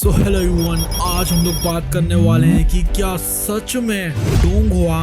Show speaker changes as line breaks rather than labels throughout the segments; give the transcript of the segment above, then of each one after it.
So hello everyone, आज हम लोग बात करने वाले हैं कि क्या सच में डोंगहुआ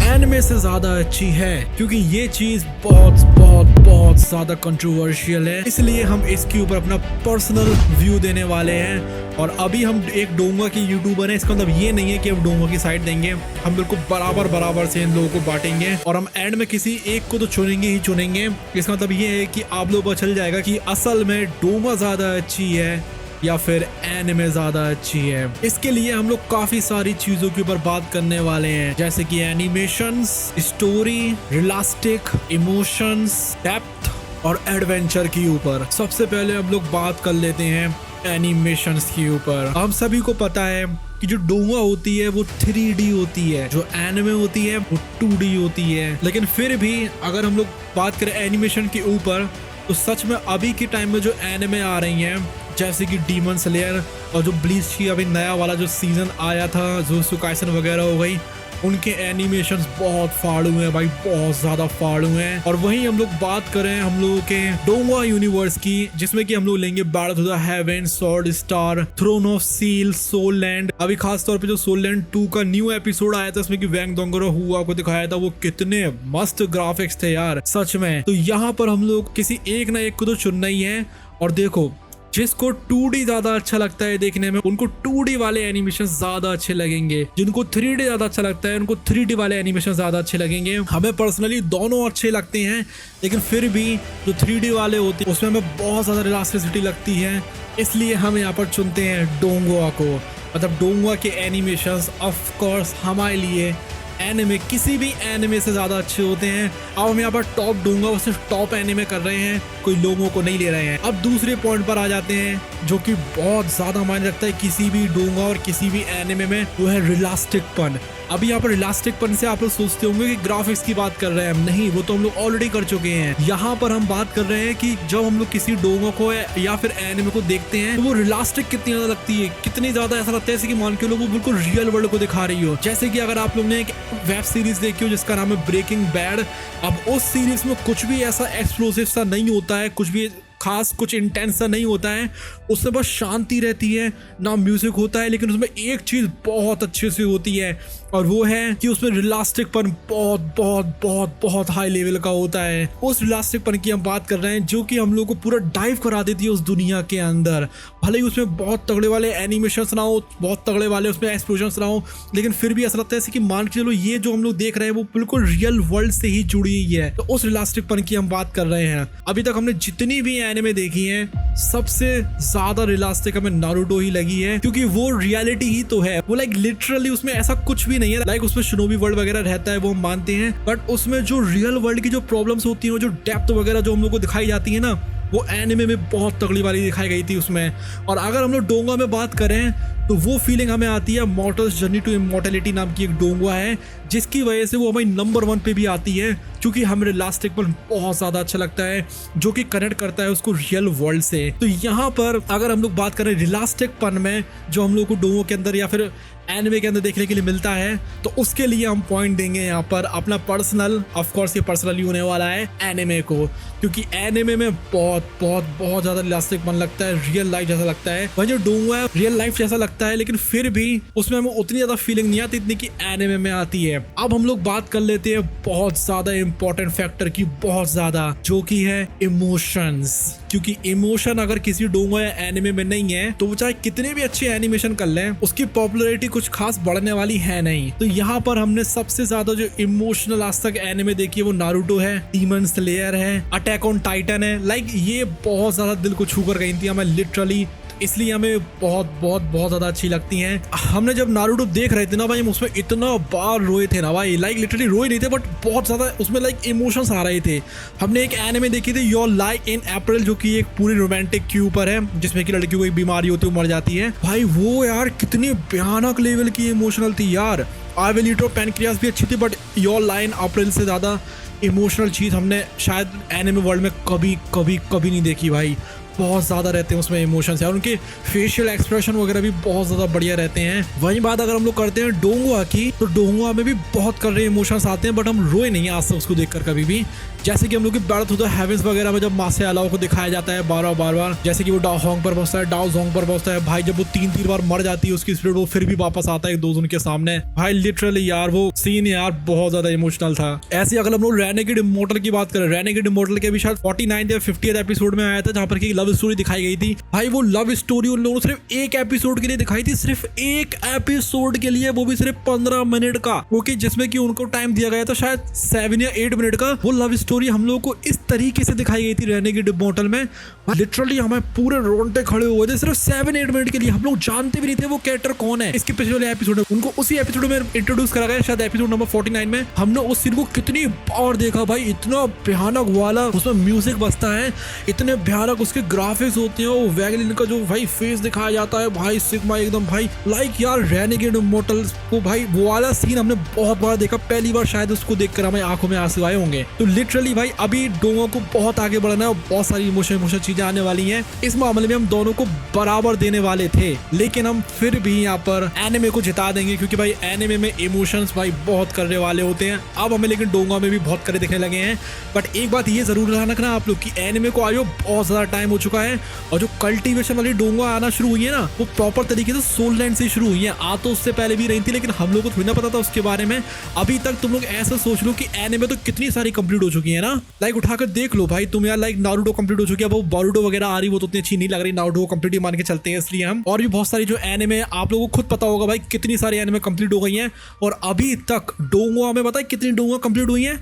एनिमे से ज्यादा अच्छी है, क्योंकि ये चीज बहुत बहुत बहुत ज्यादा कंट्रोवर्शियल है। इसलिए हम इसके ऊपर अपना पर्सनल व्यू देने वाले हैं। और अभी हम एक डोंगुआ के यूट्यूबर हैं, इसका मतलब ये नहीं है कि हम डोंगुआ की साइड देंगे। हम बिल्कुल बराबर से इन लोगों को बांटेंगे और हम एंड में किसी एक को तो चुनेंगे ही चुनेंगे। इसका मतलब ये है कि आप लोगों को चल जाएगा कि असल में डोंगुआ ज्यादा अच्छी है या फिर एनिमे ज्यादा अच्छी है। इसके लिए हम लोग काफी सारी चीजों के ऊपर बात करने वाले हैं, जैसे कि animations, story, realistic, emotions, depth और एडवेंचर के ऊपर। सबसे पहले हम लोग बात कर लेते हैं एनिमेशंस के ऊपर। हम सभी को पता है कि जो डोंगुआ होती है वो 3D होती है, जो एनिमे होती है वो 2D होती है। लेकिन फिर भी अगर हम लोग बात करें एनिमेशन के ऊपर, तो सच में अभी के टाइम में जो एनिमे आ रही हैं, जैसे कि डीमन स्लेयर और जो ब्लीच की अभी नया वाला जो सीजन आया था, जुजुत्सु काइसन वगैरह हो गई, उनके एनिमेशंस बहुत फाड़ू हैं भाई, बहुत ज्यादा फाड़ू हैं। और वहीं हम लोग बात करें हम लोगों के डोंगुआ यूनिवर्स की, जिसमें कि हम लोग लेंगे battle of the heaven, sword star, throne of seal, soul land. अभी खास तौर पे जो सोल लैंड 2 का न्यू एपिसोड आया था, इसमें कि वैंग दोंगरो हुआ को दिखाया था, वो कितने मस्त ग्राफिक्स थे यार सच में। तो यहाँ पर हम लोग किसी एक ना एक को तो चुनना ही है। और देखो, जिसको 2D ज्यादा अच्छा लगता है देखने में, उनको 2D वाले एनिमेशन ज्यादा अच्छे लगेंगे। जिनको 3D ज्यादा अच्छा लगता है, उनको 3D वाले एनिमेशन ज्यादा अच्छे लगेंगे। हमें पर्सनली दोनों अच्छे लगते हैं, लेकिन फिर भी जो 3D वाले होते हैं उसमें हमें बहुत ज्यादा रियलिस्टिसिटी लगती है। इसलिए हम यहाँ पर चुनते हैं डोंगुआ को। मतलब डोंगुआ के एनिमेशंस ऑफ कोर्स हमारे लिए एनिमे किसी भी एनिमे से ज्यादा अच्छे होते हैं। अब हम यहाँ पर टॉप डोंगुआ सिर्फ टॉप एनिमे कर रहे हैं, कोई लोगों को नहीं ले रहे हैं। अब दूसरे पॉइंट पर आ जाते हैं, जो कि बहुत ज्यादा मायने रखता है किसी भी डोंगुआ और किसी भी एनिमे में, वो है रियलिस्टिकपन। अभी यहाँ पर रियलिस्टिकपन से आप लोग सोचते होंगे कि ग्राफिक्स की बात कर रहे हैं हम, नहीं, वो तो हम लोग ऑलरेडी कर चुके हैं। यहाँ पर हम बात कर रहे हैं कि जब हम लोग किसी डोंगुआ को या फिर एनिमे को देखते हैं, तो वो रियलिस्टिक कितनी ज्यादा लगती है, कितनी ज्यादा ऐसा लगता है जैसे कि मान के लोग वो बिल्कुल रियल वर्ल्ड को दिखा रही हो। जैसे कि अगर आप लोग ने एक वेब सीरीज देखी हो जिसका नाम है ब्रेकिंग बैड, अब उस सीरीज में कुछ भी ऐसा एक्सप्लोसिव सा नहीं होता है, कुछ भी खास कुछ इंटेंस सा नहीं होता है, उसमें बस शांति रहती है, ना म्यूजिक होता है। लेकिन उसमें एक चीज बहुत अच्छे से होती है, और वो है कि उसमें रियलिस्टिकपन बहुत बहुत बहुत बहुत हाई लेवल का होता है। उस रियलिस्टिकपन की हम बात कर रहे हैं जो कि हम लोग को पूरा डाइव करा देती है उस दुनिया के अंदर। भले ही उसमें बहुत तगड़े वाले एनिमेशंस ना हो, बहुत तगड़े वाले उसमें एक्सप्लोजन्स ना हो, लेकिन फिर भी ऐसा लगता है कि मान के चलो ये जो हम लोग देख रहे हैं वो बिल्कुल रियल वर्ल्ड से ही जुड़ी हुई है। तो उस रियलिस्टिकपन की हम बात कर रहे हैं। अभी तक हमने जितनी भी एनिमे देखी हैं, सबसे ज्यादा रियलिस्टिक हमें नारुतो ही लगी है, क्योंकि वो रियलिटी ही तो है। वो लाइक लिटरली उसमें ऐसा कुछ भी नहीं है, लाइक उसमें शिनोबी वर्ल्ड वगैरह रहता है, वो हम मानते हैं, बट उसमें जो रियल वर्ल्ड की जो प्रॉब्लम्स होती हैं, जो डेप्थ वगैरह जो हम लोग को दिखाई जाती है ना, वो एनिमे में बहुत तगड़ी वाली दिखाई गई थी उसमें। और अगर हम लोग डोंगुआ में बात करें, तो वो फीलिंग हमें आती है मॉर्टल्स जर्नी टू इमॉर्टैलिटी नाम की एक डोंगुआ है, जिसकी वजह से वो हमारी नंबर 1 पे भी आती है, क्योंकि हमें रियलिस्टिकपन बहुत ज्यादा अच्छा लगता है, जो कि कनेक्ट करता है उसको रियल वर्ल्ड से। तो यहाँ पर अगर हम लोग बात करें रियलिस्टिकपन में, जो हम लोग को डोंगुआ के अंदर या फिर एनिमे के अंदर देखने के लिए मिलता है, तो उसके लिए हम पॉइंट देंगे यहाँ पर अपना पर्सनल। ऑफ कोर्स ये पर्सनली होने वाला है एनिमे को, क्योंकि एनिमे में बहुत बहुत बहुत ज्यादा रियलिस्टिकपन लगता है, रियल लाइफ जैसा लगता है। वही जो डोंगुआ है रियल लाइफ जैसा लगता है, लेकिन फिर भी उसमें हमें उतनी ज्यादा फीलिंग नहीं आती इतनी की एनिमे में आती है। अब हम लोग बात कर लेते हैं बहुत ज्यादा इंपॉर्टेंट फैक्टर की, बहुत ज्यादा, जो कि है इमोशंस। क्योंकि इमोशन अगर किसी डोंगुआ या एनिमे में नहीं है, तो वो चाहे कितने भी अच्छे एनिमेशन कर लें, उसकी पॉपुलैरिटी कुछ खास बढ़ने वाली है नहीं। तो यहाँ पर हमने सबसे ज्यादा जो इमोशनल आज तक एनिमे देखी है, वो नारुतो है, डीमन स्लेयर है, अटैक ऑन टाइटन है। लाइक ये बहुत ज्यादा दिल को छू कर गई थी हमें लिटरली, इसलिए हमें बहुत बहुत बहुत ज्यादा अच्छी लगती हैं। हमने जब नारुतो देख रहे थे ना भाई, हम उसमें इतना बार रोए थे ना भाई, लाइक लिटरली रोए नहीं थे, बट बहुत ज्यादा उसमें लाइक इमोशंस आ रहे थे। हमने एक एनिमे देखी थी योर लाइक इन अप्रैल, जो कि एक पूरी रोमांटिक के ऊपर है, जिसमें कि लड़कियों को एक बीमारी होती है, वो मर जाती है। भाई वो यार कितनी भयानक लेवल की इमोशनल थी यार। I will eat your pancreas भी अच्छी थी, बट योर लाइन अप्रैल से ज्यादा इमोशनल चीज हमने शायद एनिमे वर्ल्ड में कभी कभी कभी नहीं देखी भाई। बहुत ज्यादा रहते हैं उसमें इमोशंस, और उनके फेशियल एक्सप्रेशन वगैरह भी बहुत ज्यादा बढ़िया रहते हैं। वहीं बात अगर हम लोग करते हैं डोंगुआ की, तो डोंगुआ में भी बहुत कर रहे इमोशंस आते हैं, बट हम रोए नहीं आज तक उसको देखकर कभी भी। जैसे कि हम लोग की बैटल थ्रू द हेवेंस वगैरह में जब मासे अलाव को दिखाया जाता है बार बार, जैसे कि वो डाओ होंग पर पहुंचता है, डाओ जोंग पर पहुंचता है भाई, जब वो 3 बार मर जाती है उसकी स्पिरिट, वो फिर भी वापस आता है एक दोस्त उनके सामने। भाई लिटरली यार वो सीन यार बहुत ज्यादा इमोशनल था। ऐसे अगर हम लोग रेनेगेड इमोर्टल की बात करें, रेनेगेड इमोर्टल के भी शायद 49 या 50 एपिसोड में आया था, जहां पर की लव स्टोरी दिखाई गई थी। भाई वो लव स्टोरी उन लोगों ने सिर्फ एक एपिसोड के लिए दिखाई थी, सिर्फ एक एपिसोड के लिए, वो भी सिर्फ 15 मिनट का, ओके, जिसमें कि उनको टाइम दिया गया था शायद 7 या 8 मिनट का। वो लव स्टोरी हम लोग को इस तरीके से दिखाई गई थी रेनेगेड इमोर्टल में, लिटरली हमें पूरे रोंगटे खड़े हुए थे सिर्फ 7-8 मिनट के लिए। हम लोग जानते भी नहीं थे वो कैरेक्टर कौन है। इसके पिछले वाले एपिसोड में उनको उसी एपिसोड में इंट्रोड्यूस करा गया, शायद एपिसोड नंबर 49 में। हमने उस सीन को कितनी बार देखा भाई, इतना भयानक वाला उसमें म्यूजिक बजता है, इतने भयानक उसके ग्राफिक्स होते हैं, वो वैगलिन का जो भाई फेस दिखाया जाता है भाई, सिग्मा एकदम भाई लाइक यार रेनेगेड इमोर्टल्स को भाई वो वाला सीन हमने बहुत बार देखा। पहली बार शायद उसको देखकर हमें आंखों में आंसू आए होंगे। तो लिटरली भाई अभी डोंगो को बहुत आगे बढ़ना है और बहुत सारी इमोशनल चीजें आने वाली हैं। इस मामले में हम दोनों को बराबर देने वाले थे, लेकिन हम फिर भी यहाँ पर एनिमे को जिता देंगे, क्योंकि भाई एनिमे में इमोशंस भाई बहुत करने वाले होते हैं। अब हमें लेकिन डोंगा में भी बहुत करे दिखने लगे हैं। बट एक बात ये जरूर ध्यान रखना आप लोग की एनिमे को आयो बहुत ज्यादा टाइम हो चुका है, और जो कल्टीवेशन वाली डोंगा आना शुरू हुई है ना, वो प्रॉपर तरीके से सोल लैंड से शुरू हुई है। आ तो उससे पहले भी रही थी, लेकिन हम लोग को थोड़ी ना पता था उसके बारे में। अभी तक तुम लोग ऐसा सोच लो कि एनिमे तो कितनी सारी कंप्लीट हो चुकी है ना, लाइक उठाकर देख लो भाई तुम यार, लाइक नारुतो कंप्लीट हो चुकी है, वो बोरुतो वगैरह आ रही, वो तो उतनी अच्छी नहीं लग रही, नारुतो को कंप्लीट ही मान के चलते हैं। इसलिए हम और भी बहुत सारी जो एनिमे आप लोगों को खुद पता होगा भाई कितनी सारी एनिमे कंप्लीट हो गई हैं, और अभी तक डोंगुआ में पता है कितनी डोंगुआ कंप्लीट हुई हैं?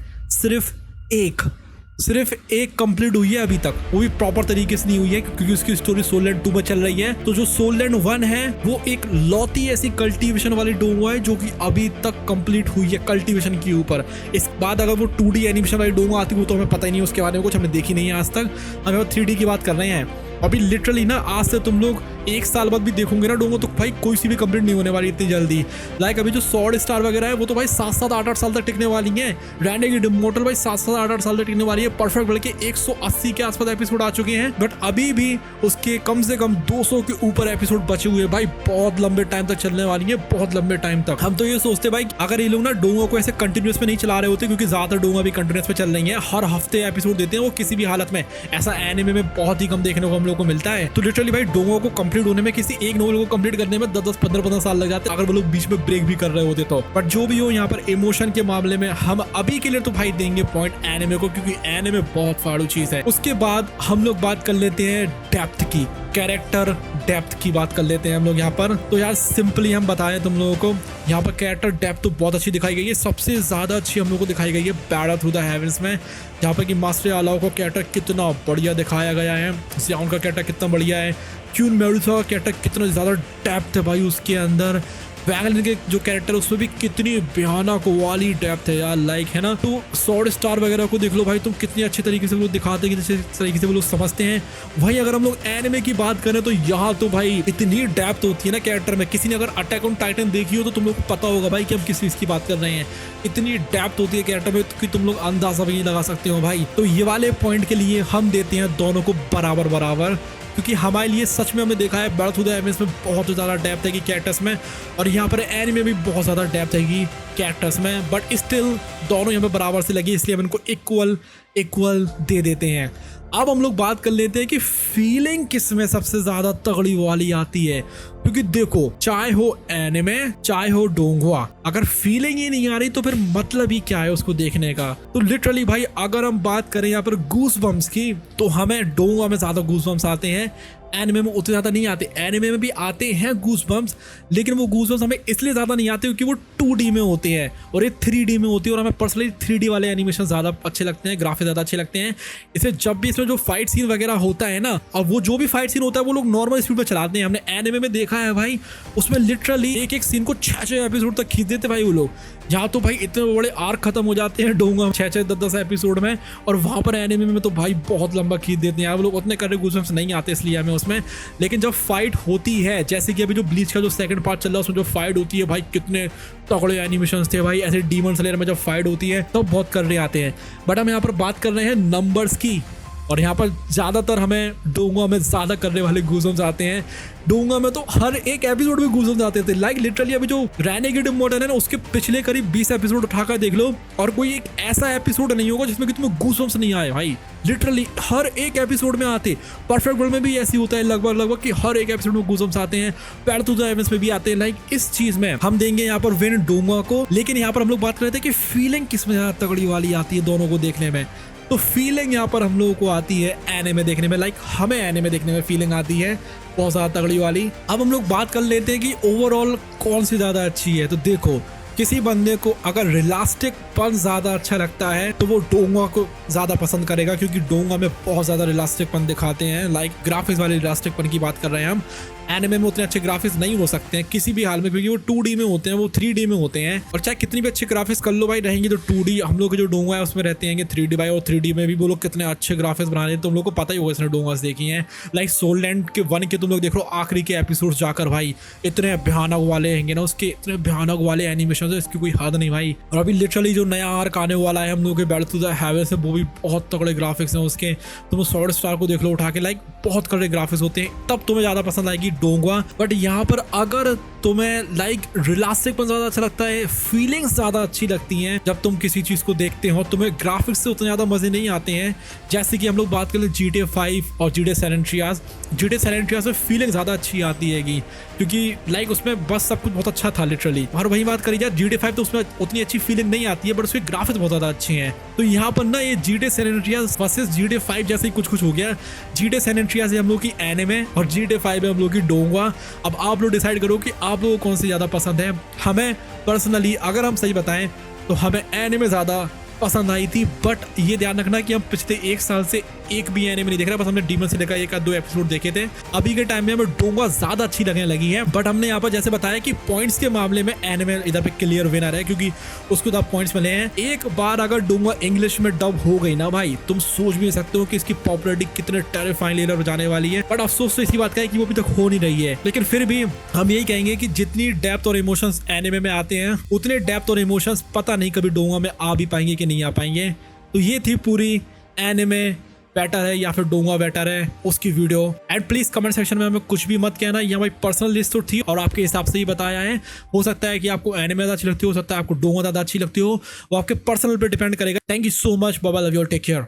सिर्फ एक कंप्लीट हुई है अभी तक, वो भी प्रॉपर तरीके से नहीं हुई है, क्योंकि उसकी स्टोरी सोल लैंड 2 में चल रही है। तो जो सोल लैंड 1 है वो एक लौती ऐसी कल्टीवेशन वाली डोंगुआ है जो कि अभी तक कंप्लीट हुई है कल्टीवेशन के ऊपर। इस बाद अगर वो 2D एनिमेशन वाली डोंगुआ आती है वो तो हमें पता ही नहीं, उसके बारे में कुछ हमने देखी नहीं है आज तक। हमें 3D की बात कर रहे हैं अभी। लिटरली ना आज से तुम लोग 1 साल बाद भी देखोगे ना डोंगो, तो भाई कोई सी भी कंप्लीट नहीं होने वाली इतनी जल्दी। लाइक अभी जो स्वॉर्ड स्टार वगैरह है वो तो भाई 7-7, 8-8 साल तक टिकने वाली है। रेनेगेड इमोर्टल भाई 7-7, 8-8 साल तक टिकने वाली है। परफेक्ट बल्कि 180 के आसपास एपिसोड आ चुके हैं, बट अभी भी उसके कम से कम 200 के ऊपर एपिसोड बचे हुए हैं भाई। बहुत लंबे टाइम तक चलने वाली है, बहुत लंबे टाइम तक। हम तो ये सोचते भाई अगर ये लोग ना डोंगो को ऐसे कंटिन्यूस में नहीं चला रहे होते, क्योंकि ज्यादातर डोंगा भी कंटिन्यूस में चल रही है, हर हफ्ते एपिसोड देते हैं वो किसी भी हालत में। ऐसा एनिमे में बहुत ही कम देखने को हम लोग को मिलता है। तो लिटरली भाई डोंगो को कंप्लीट होने में, किसी एक नोवेल को कंप्लीट करने में 10-10, 15-15 साल लग जाते हैं, अगर वो लोग बीच में ब्रेक भी कर रहे होते तो। बट जो भी हो यहाँ पर इमोशन के मामले में हम अभी के लिए तो भाई देंगे पॉइंट एनिमे को, क्योंकि एनिमे बहुत फाड़ू चीज है। उसके बाद हम लोग बात कर लेते हैं डेप्थ की, कैरेक्टर डेप्थ की बात कर लेते हैं हम लोग यहाँ पर। तो यार सिंपली हम बताएं तुम लोगों को, यहाँ पर कैरेक्टर डेप्थ तो बहुत अच्छी दिखाई गई है। सबसे ज्यादा अच्छी हम लोग को दिखाई गई है बैटल थ्रू द हेवेंस में, जहाँ पर कि मास्टर अलाव का कैरेक्टर कितना बढ़िया दिखाया गया है, ज़ियाओन का कैरेक्टर कितना बढ़िया है, क्यून मेडुसा का कैरेक्टर कितना ज़्यादा डेप्थ है भाई उसके अंदर, वैगलिन के जो कैरेक्टर उसमें भी कितनी भयानक वाली डेप्थ है यार, लाइक है ना। तो स्वॉर्ड स्टार वगैरह को देख लो भाई तुम, कितनी अच्छी तरीके से वो लोग दिखाते हैं, किसी तरीके से वो लोग समझते हैं। वहीं अगर हम लोग एनिमे की बात करें तो यहाँ तो भाई इतनी डेप्थ होती है ना कैरेक्टर में। किसी ने अगर अटैक ऑन टाइटन देखी हो तो तुम लोग को पता होगा भाई कि हम किस चीज़ की बात कर रहे हैं। इतनी डेप्थ होती है कैरेक्टर में कि तुम लोग अंदाजा भी नहीं लगा सकते हो भाई। तो ये वाले पॉइंट के लिए हम देते हैं दोनों को बराबर बराबर, क्योंकि हमारे लिए सच में हमने देखा है बैटल थ्रू द हेवेंस में बहुत ज़्यादा डेप्थ है कि कैरेक्टर्स में, और यहाँ पर एनिमे में भी बहुत ज़्यादा डेप्थ है कि कैरेक्टर्स में। बट स्टिल दोनों यहाँ पे बराबर से लगी, इसलिए हम इनको इक्वल दे देते हैं। अब हम लोग बात कर लेते हैं कि फीलिंग किस में सबसे ज्यादा तगड़ी वाली आती है, क्योंकि देखो चाहे हो एनिमे चाहे हो डोंगुआ, अगर फीलिंग ही नहीं आ रही तो फिर मतलब ही क्या है उसको देखने का। तो लिटरली भाई अगर हम बात करें यहाँ पर गूस बम्स की, तो हमें डोंगुआ में ज्यादा गूस बम्स आते हैं, एनिमे में उतने ज्यादा नहीं आते। एनिमे में भी आते हैं गूस बम्स, लेकिन वो गूस बम्स हमें इसलिए ज्यादा नहीं आते क्योंकि वो 2D में होते हैं और ये 3D में होती है, और हमें पर्सनली 3D वाले एनिमेशन ज्यादा अच्छे लगते हैं, ग्राफिक्स ज्यादा अच्छे लगते हैं। इसे जब भी इसमें जो फाइट सीन वगैरह होता है ना, और वो जो भी फाइट सीन होता है वो लोग नॉर्मल स्पीड पे चलाते हैं। हमने एनिमे में देखा है भाई, उसमें लिटरली एक सीन को 6-6 एपिसोड तक खींच देते भाई वो लोग। यहाँ तो भाई इतने बड़े आर्क खत्म हो जाते हैं डोंगा 6-6, 10-10 एपिसोड में, और वहाँ पर एनिमे में तो भाई बहुत लंबा खींच देते हैं। वो लोग उतने करे गूज़बम्स नहीं आते इसलिए हमें उसमें। लेकिन जब फाइट होती है, जैसे कि अभी जो ब्लीच का जो सेकंड पार्ट चल रहा है उसमें जो फाइट होती है भाई, कितने तगड़े एनिमेशंस थे भाई। ऐसे डीमन स्लेयर में जब फाइट होती है तो बहुत कर रहे आते हैं। बट हम यहाँ पर बात कर रहे हैं नंबर्स की, और यहाँ पर ज्यादातर हमें डोंगा में ज्यादा करने वाले गूज़बम्स आते हैं। डोंगा में तो हर एक एपिसोड में गूज़बम्स आते थे, लाइक लिटरली अभी जो रेनेगेड इमॉर्टल है ना उसके पिछले करीब 20 एपिसोड उठाकर देख लो और कोई एक ऐसा एपिसोड नहीं होगा जिसमें कि तुम्हें गूज़बम्स नहीं आए भाई। लिटरली हर एक एपिसोड में आते। परफेक्ट वर्ल्ड में भी ऐसी होता है लगभग कि हर एक एपिसोड में गूज़बम्स आते हैं। पैर टू द हेवंस में भी आते हैं। लाइक इस चीज में हम देंगे यहाँ पर विन डोंगा को, लेकिन यहाँ पर हम लोग बात कर रहे थे कि फीलिंग किसमें ज्यादा तगड़ी वाली आती है दोनों को देखने में। तो फीलिंग यहाँ पर हम लोगों को आती है एनिमे देखने में, लाइक हमें एनिमे देखने में फीलिंग आती है बहुत ज्यादा तगड़ी वाली। अब हम लोग बात कर लेते हैं कि ओवरऑल कौन सी ज्यादा अच्छी है। तो देखो, किसी बंदे को अगर रियलिस्टिक पन ज्यादा अच्छा लगता है तो वो डोंगा को ज्यादा पसंद करेगा, क्योंकि डोंगा में बहुत ज्यादा रियलिस्टिक पन दिखाते हैं। लाइक ग्राफिक्स वाले रियलिस्टिक पन की बात कर रहे हैं हम। एनिमे में उतने अच्छे ग्राफिक्स नहीं हो सकते हैं किसी भी हाल में, क्योंकि वो 2D में होते हैं, वो 3D में होते हैं। और चाहे कितनी भी अच्छे ग्राफिक्स कर लो भाई, रहेंगे तो 2D। हम लोग जो डोंगा है उसमें रहते हैं 3D भाई, और 3D में भी वो लोग कितने अच्छे ग्राफिक्स बना रहे हैं तुम लोग को पता ही होगा, इसने डोंगास देखी हैं। लाइक सोल लैंड के 1 के तुम लोग देख लो आखिरी के एपिसोड जाकर भाई, इतने भयानक वाले हैंगे ना उसके, इतने भयानक वाले एनिमेशन है, इसकी कोई हद नहीं भाई। और अभी लिटरली जो नया आर्क आने वाला है हम लोग के बैटल टू द हेवंस है, वो भी बहुत तगड़े ग्राफिक्स हैं उसके। तुम स्वॉर्ड स्टार को देख लो उठा के, लाइक बहुत तगड़े ग्राफिक्स होते हैं, तब तुम्हें ज्यादा पसंद आएगी डोंगा। बट यहाँ पर अगर तुम्हें लाइक रियलिस्टिक पन ज्यादा अच्छा लगता है, फीलिंग्स ज्यादा अच्छी लगती हैं जब तुम किसी चीज को देखते हो, तुम्हें ग्राफिक्स से उतने ज्यादा मजे नहीं आते हैं। जैसे कि हम लोग बात करें GTA 5 और GTA San Andreas। GTA San Andreas में फीलिंग ज्यादा अच्छी आती है क्योंकि लाइक उसमें बस सब कुछ बहुत अच्छा था लिटरली। और वही बात करी जाए GTA 5 तो उसमें उतनी अच्छी फीलिंग नहीं आती है, बट उसके ग्राफिक्स बहुत ज्यादा अच्छे हैं। तो यहाँ पर ना ये GTA San Andreas versus GTA 5 जैसे ही कुछ हो गया। GTA San Andreas है हम लोग की एनिमे और GTA 5 है हम लोग की डोंगा। अब आप लोग डिसाइड करो कि आप लोगों को कौन सी ज्यादा पसंद है। हमें पर्सनली अगर हम सही बताएं तो हमें एनिमे ज्यादा पसंद आई थी, बट ये ध्यान रखना कि हम पिछले 1 साल से एक भी एनिमे नहीं देख रहे, बस हमने डीमन स्लेयर का 1-2 एपिसोड देखे थे। अभी के टाइम में हमें डोंगा ज्यादा अच्छी लगने लगी है, बट हमने यहाँ पर जैसे बताया कि पॉइंट्स के मामले में एनिमे इधर पे क्लियर विनर है, क्योंकि उसको तब पॉइंट्स मिले हैं। एक बार अगर डोंगा इंग्लिश में डब हो गई ना भाई, तुम सोच भी सकते हो कि इसकी पॉपुलरिटी कितने टेरिफाइंग लेवल पर जाने वाली है। बट अफसोस तो इसी बात का है कि वो अभी तक हो नहीं रही है। लेकिन फिर भी हम यही कहेंगे कि जितनी डेप्थ और इमोशंस एनिमे में आते हैं, उतने डेप्थ और इमोशंस पता नहीं कभी डोंगा में आ भी पाएंगे कि नहीं आ पाएंगे। तो ये थी पूरी एनिमे बेटर है या फिर डोंगा बेटर है उसकी video. And please comment section में हमें कुछ भी मत कहना, ये हमारी पर्सनल लिस्ट तो थी और आपके हिसाब से ही बताया है। हो सकता है कि आपको एनिमे ज़्यादा अच्छी लगती हो सकता है आपको डोंगा ज़्यादा अच्छी लगती हो, वो आपके पर्सनल पे डिपेंड करेगा। Thank you so much, bye bye, love you, take care.